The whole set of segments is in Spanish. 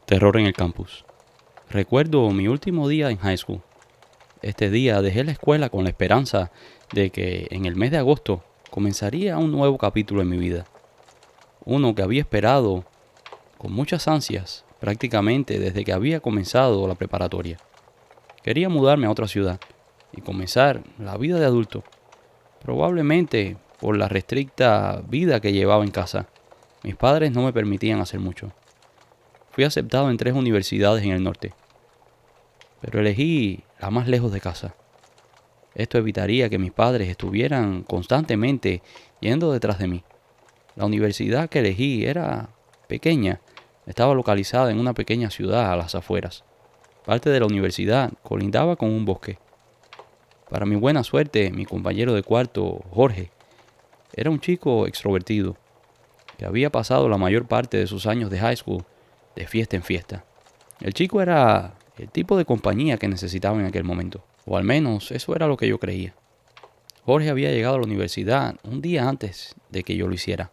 Terror en el campus. Recuerdo mi último día en high school. Este día dejé la escuela con la esperanza de que en el mes de agosto comenzaría un nuevo capítulo en mi vida. Uno que había esperado con muchas ansias prácticamente desde que había comenzado la preparatoria. Quería mudarme a otra ciudad y comenzar la vida de adulto. Probablemente por la restricta vida que llevaba en casa. Mis padres no me permitían hacer mucho. Fui aceptado en 3 universidades en el norte, pero elegí la más lejos de casa. Esto evitaría que mis padres estuvieran constantemente yendo detrás de mí. La universidad que elegí era pequeña, estaba localizada en una pequeña ciudad a las afueras. Parte de la universidad colindaba con un bosque. Para mi buena suerte, mi compañero de cuarto, Jorge, era un chico extrovertido que había pasado la mayor parte de sus años de high school de fiesta en fiesta. El chico era el tipo de compañía que necesitaba en aquel momento, o al menos eso era lo que yo creía. Jorge había llegado a la universidad un día antes de que yo lo hiciera,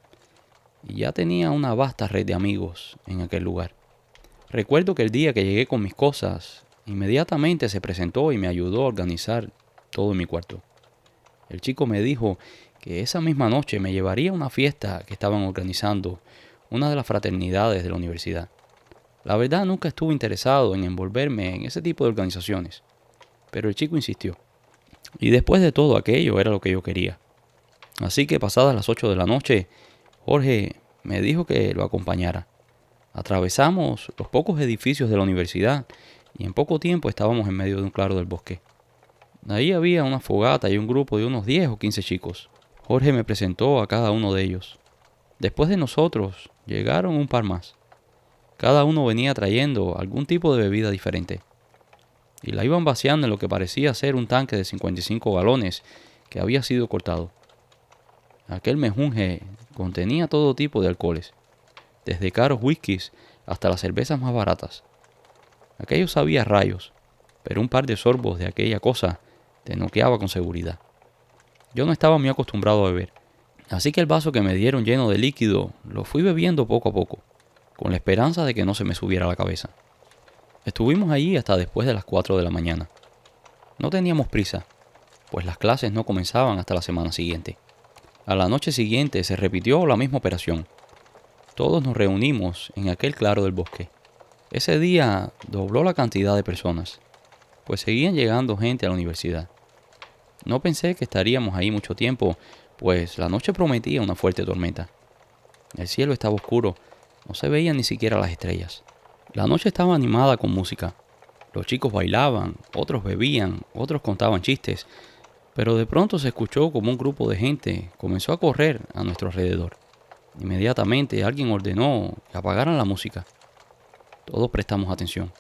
y ya tenía una vasta red de amigos en aquel lugar. Recuerdo que el día que llegué con mis cosas, inmediatamente se presentó y me ayudó a organizar todo en mi cuarto. El chico me dijo que esa misma noche me llevaría a una fiesta que estaban organizando una de las fraternidades de la universidad. La verdad, nunca estuve interesado en envolverme en ese tipo de organizaciones, pero el chico insistió. Y después de todo aquello era lo que yo quería. Así que pasadas las 8 de la noche, Jorge me dijo que lo acompañara. Atravesamos los pocos edificios de la universidad y en poco tiempo estábamos en medio de un claro del bosque. Ahí había una fogata y un grupo de unos 10 o 15 chicos. Jorge me presentó a cada uno de ellos. Después de nosotros, llegaron un par más. Cada uno venía trayendo algún tipo de bebida diferente. Y la iban vaciando en lo que parecía ser un tanque de 55 galones que había sido cortado. Aquel mejunje contenía todo tipo de alcoholes, desde caros whiskies hasta las cervezas más baratas. Aquello sabía a rayos, pero un par de sorbos de aquella cosa te noqueaba con seguridad. Yo no estaba muy acostumbrado a beber, así que el vaso que me dieron lleno de líquido lo fui bebiendo poco a poco, con la esperanza de que no se me subiera a la cabeza. Estuvimos allí hasta después de las 4 de la mañana. No teníamos prisa, pues las clases no comenzaban hasta la semana siguiente. A la noche siguiente se repitió la misma operación. Todos nos reunimos en aquel claro del bosque. Ese día dobló la cantidad de personas, pues seguían llegando gente a la universidad. No pensé que estaríamos ahí mucho tiempo, pues la noche prometía una fuerte tormenta. El cielo estaba oscuro, no se veían ni siquiera las estrellas. La noche estaba animada con música. Los chicos bailaban, otros bebían, otros contaban chistes, pero de pronto se escuchó como un grupo de gente comenzó a correr a nuestro alrededor. Inmediatamente alguien ordenó que apagaran la música. Todos prestamos atención.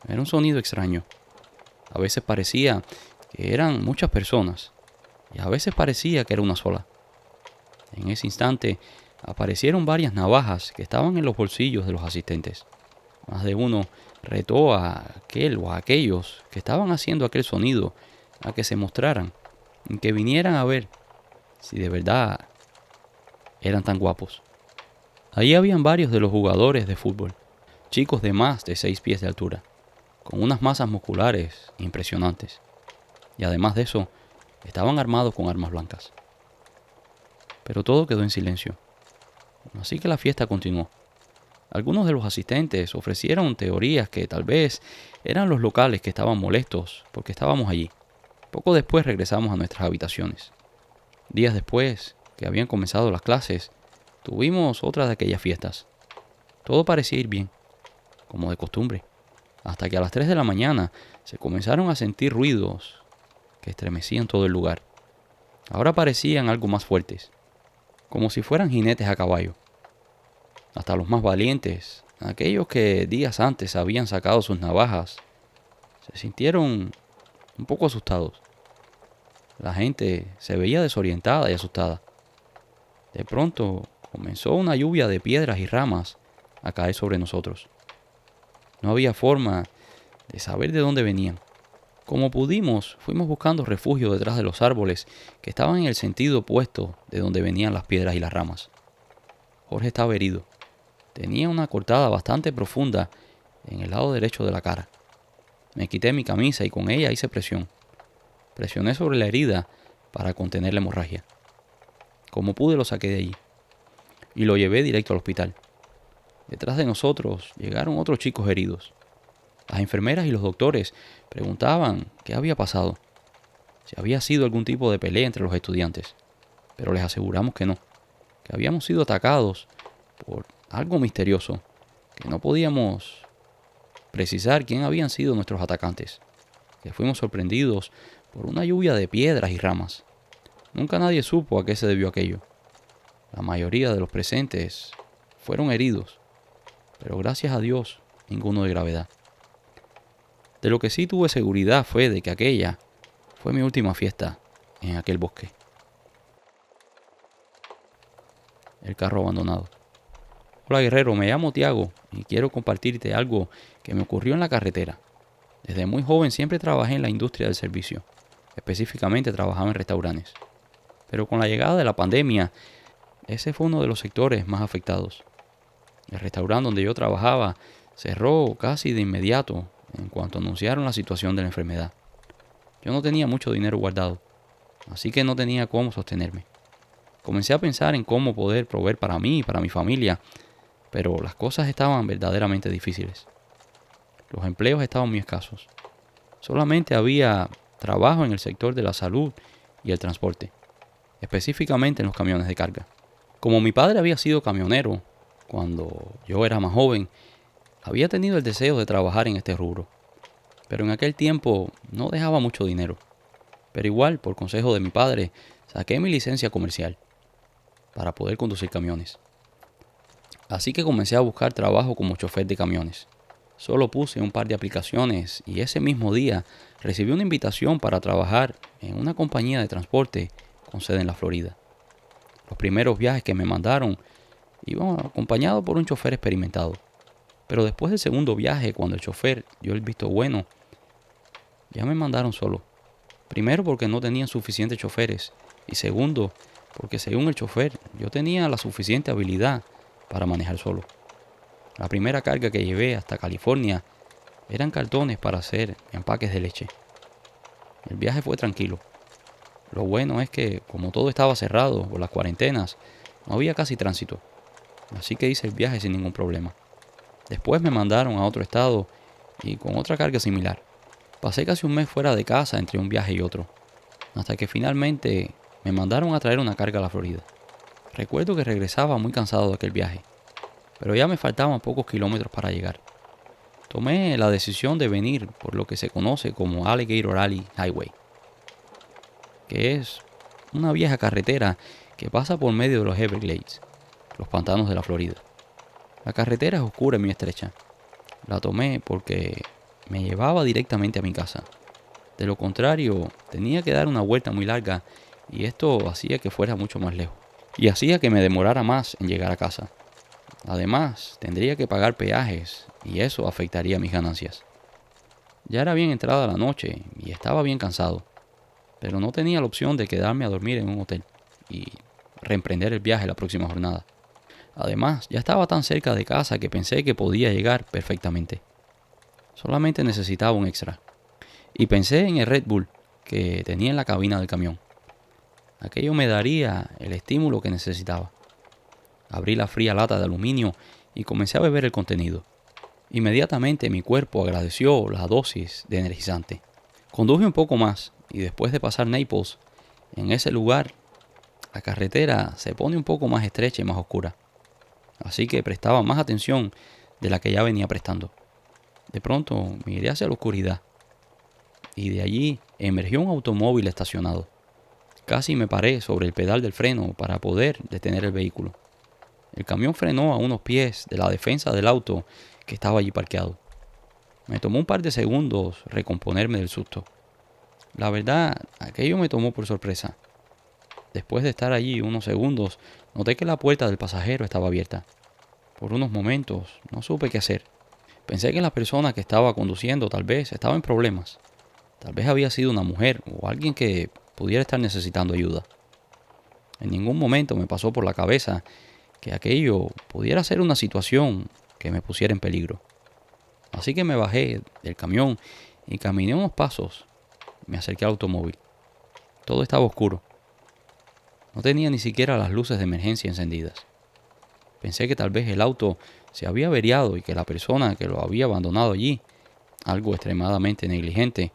Era un sonido extraño. A veces parecía que eran muchas personas y a veces parecía que era una sola. En ese instante aparecieron varias navajas que estaban en los bolsillos de los asistentes. Más de uno retó a aquel o a aquellos que estaban haciendo aquel sonido a que se mostraran y que vinieran a ver si de verdad eran tan guapos. Allí habían varios de los jugadores de fútbol, chicos de más de 6 pies de altura, con unas masas musculares impresionantes. Y además de eso, estaban armados con armas blancas. Pero todo quedó en silencio. Así que la fiesta continuó. Algunos de los asistentes ofrecieron teorías que tal vez eran los locales que estaban molestos porque estábamos allí. Poco después regresamos a nuestras habitaciones. Días después que habían comenzado las clases, tuvimos otra de aquellas fiestas. Todo parecía ir bien, como de costumbre, hasta que a las 3 de la mañana se comenzaron a sentir ruidos que estremecían todo el lugar. Ahora parecían algo más fuertes, como si fueran jinetes a caballo. Hasta los más valientes, aquellos que días antes habían sacado sus navajas, se sintieron un poco asustados. La gente se veía desorientada y asustada. De pronto comenzó una lluvia de piedras y ramas a caer sobre nosotros. No había forma de saber de dónde venían. Como pudimos, fuimos buscando refugio detrás de los árboles que estaban en el sentido opuesto de donde venían las piedras y las ramas. Jorge estaba herido. Tenía una cortada bastante profunda en el lado derecho de la cara. Me quité mi camisa y con ella hice presión. Presioné sobre la herida para contener la hemorragia. Como pude lo saqué de allí y lo llevé directo al hospital. Detrás de nosotros llegaron otros chicos heridos. Las enfermeras y los doctores preguntaban qué había pasado, si había sido algún tipo de pelea entre los estudiantes, pero les aseguramos que no, que habíamos sido atacados por algo misterioso, que no podíamos precisar quién habían sido nuestros atacantes, que fuimos sorprendidos por una lluvia de piedras y ramas. Nunca nadie supo a qué se debió aquello. La mayoría de los presentes fueron heridos, pero gracias a Dios, ninguno de gravedad. De lo que sí tuve seguridad fue de que aquella fue mi última fiesta en aquel bosque. El carro abandonado. Hola guerrero, me llamo Tiago y quiero compartirte algo que me ocurrió en la carretera. Desde muy joven siempre trabajé en la industria del servicio. Específicamente trabajaba en restaurantes. Pero con la llegada de la pandemia, ese fue uno de los sectores más afectados. El restaurante donde yo trabajaba cerró casi de inmediato en cuanto anunciaron la situación de la enfermedad. Yo no tenía mucho dinero guardado, así que no tenía cómo sostenerme. Comencé a pensar en cómo poder proveer para mí y para mi familia, pero las cosas estaban verdaderamente difíciles. Los empleos estaban muy escasos. Solamente había trabajo en el sector de la salud y el transporte, específicamente en los camiones de carga. Como mi padre había sido camionero cuando yo era más joven, había tenido el deseo de trabajar en este rubro, pero en aquel tiempo no dejaba mucho dinero. Pero igual, por consejo de mi padre, saqué mi licencia comercial para poder conducir camiones. Así que comencé a buscar trabajo como chofer de camiones. Solo puse un par de aplicaciones y ese mismo día recibí una invitación para trabajar en una compañía de transporte con sede en la Florida. Los primeros viajes que me mandaron iban acompañados por un chofer experimentado. Pero después del segundo viaje, cuando el chofer dio el visto bueno, ya me mandaron solo. Primero porque no tenían suficientes choferes y segundo porque según el chofer yo tenía la suficiente habilidad para manejar solo. La primera carga que llevé hasta California eran cartones para hacer empaques de leche. El viaje fue tranquilo. Lo bueno es que como todo estaba cerrado por las cuarentenas, no había casi tránsito. Así que hice el viaje sin ningún problema. Después me mandaron a otro estado y con otra carga similar. Pasé casi un mes fuera de casa entre un viaje y otro, hasta que finalmente me mandaron a traer una carga a la Florida. Recuerdo que regresaba muy cansado de aquel viaje, pero ya me faltaban pocos kilómetros para llegar. Tomé la decisión de venir por lo que se conoce como Alligator Alley Highway, que es una vieja carretera que pasa por medio de los Everglades, los pantanos de la Florida. La carretera es oscura y muy estrecha. La tomé porque me llevaba directamente a mi casa. De lo contrario, tenía que dar una vuelta muy larga y esto hacía que fuera mucho más lejos. Y hacía que me demorara más en llegar a casa. Además, tendría que pagar peajes y eso afectaría mis ganancias. Ya era bien entrada la noche y estaba bien cansado, pero no tenía la opción de quedarme a dormir en un hotel y reemprender el viaje la próxima jornada. Además, ya estaba tan cerca de casa que pensé que podía llegar perfectamente. Solamente necesitaba un extra. Y pensé en el Red Bull que tenía en la cabina del camión. Aquello me daría el estímulo que necesitaba. Abrí la fría lata de aluminio y comencé a beber el contenido. Inmediatamente mi cuerpo agradeció la dosis de energizante. Conduje un poco más y después de pasar Naples, en ese lugar, la carretera se pone un poco más estrecha y más oscura. Así que prestaba más atención de la que ya venía prestando. De pronto miré hacia la oscuridad y de allí emergió un automóvil estacionado. Casi me paré sobre el pedal del freno para poder detener el vehículo. El camión frenó a unos pies de la defensa del auto que estaba allí parqueado. Me tomó un par de segundos recomponerme del susto. La verdad, aquello me tomó por sorpresa. Después de estar allí unos segundos, noté que la puerta del pasajero estaba abierta. Por unos momentos no supe qué hacer. Pensé que la persona que estaba conduciendo tal vez estaba en problemas. Tal vez había sido una mujer o alguien que pudiera estar necesitando ayuda. En ningún momento me pasó por la cabeza que aquello pudiera ser una situación que me pusiera en peligro. Así que me bajé del camión y caminé unos pasos. Me acerqué al automóvil. Todo estaba oscuro. No tenía ni siquiera las luces de emergencia encendidas. Pensé que tal vez el auto se había averiado y que la persona que lo había abandonado allí, algo extremadamente negligente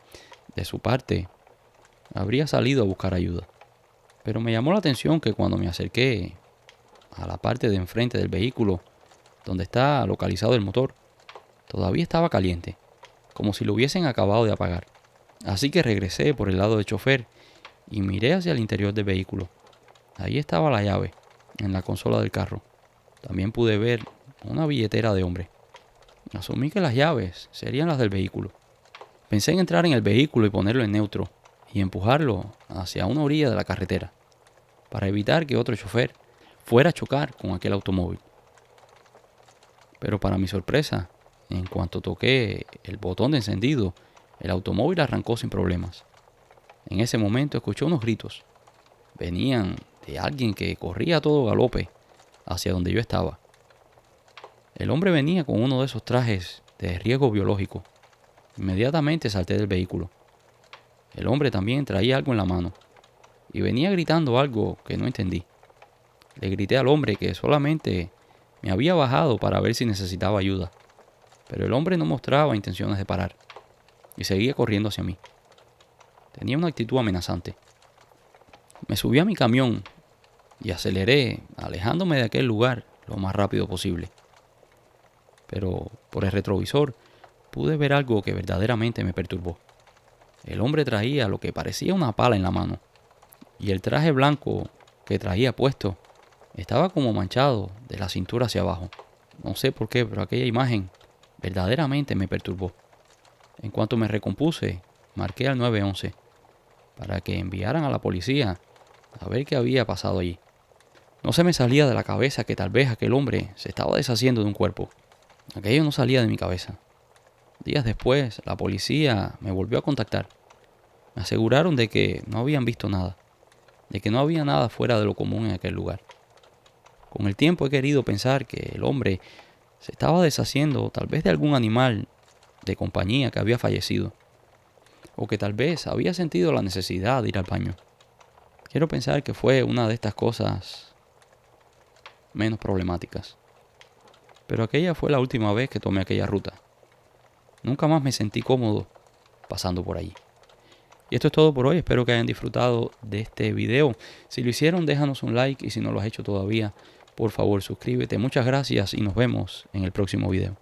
de su parte, habría salido a buscar ayuda. Pero me llamó la atención que cuando me acerqué a la parte de enfrente del vehículo, donde está localizado el motor, todavía estaba caliente, como si lo hubiesen acabado de apagar. Así que regresé por el lado del chofer y miré hacia el interior del vehículo. Ahí estaba la llave, en la consola del carro. También pude ver una billetera de hombre. Asumí que las llaves serían las del vehículo. Pensé en entrar en el vehículo y ponerlo en neutro y empujarlo hacia una orilla de la carretera, para evitar que otro chofer fuera a chocar con aquel automóvil. Pero para mi sorpresa, en cuanto toqué el botón de encendido, el automóvil arrancó sin problemas. En ese momento escuché unos gritos. Venían de alguien que corría a todo galope hacia donde yo estaba. El hombre venía con uno de esos trajes de riesgo biológico. Inmediatamente salté del vehículo. El hombre también traía algo en la mano y venía gritando algo que no entendí. Le grité al hombre que solamente me había bajado para ver si necesitaba ayuda, pero el hombre no mostraba intenciones de parar y seguía corriendo hacia mí. Tenía una actitud amenazante. Me subí a mi camión y aceleré, alejándome de aquel lugar lo más rápido posible. Pero por el retrovisor pude ver algo que verdaderamente me perturbó. El hombre traía lo que parecía una pala en la mano, y el traje blanco que traía puesto estaba como manchado de la cintura hacia abajo. No sé por qué, pero aquella imagen verdaderamente me perturbó. En cuanto me recompuse, marqué al 911 para que enviaran a la policía a ver qué había pasado allí. No se me salía de la cabeza que tal vez aquel hombre se estaba deshaciendo de un cuerpo. Aquello no salía de mi cabeza. Días después, la policía me volvió a contactar. Me aseguraron de que no habían visto nada, de que no había nada fuera de lo común en aquel lugar. Con el tiempo he querido pensar que el hombre se estaba deshaciendo tal vez de algún animal de compañía que había fallecido, o que tal vez había sentido la necesidad de ir al baño. Quiero pensar que fue una de estas cosas menos problemáticas. Pero aquella fue la última vez que tomé aquella ruta. Nunca más me sentí cómodo pasando por allí. Y esto es todo por hoy. Espero que hayan disfrutado de este video. Si lo hicieron, déjanos un like. Y si no lo has hecho todavía, por favor suscríbete. Muchas gracias y nos vemos en el próximo video.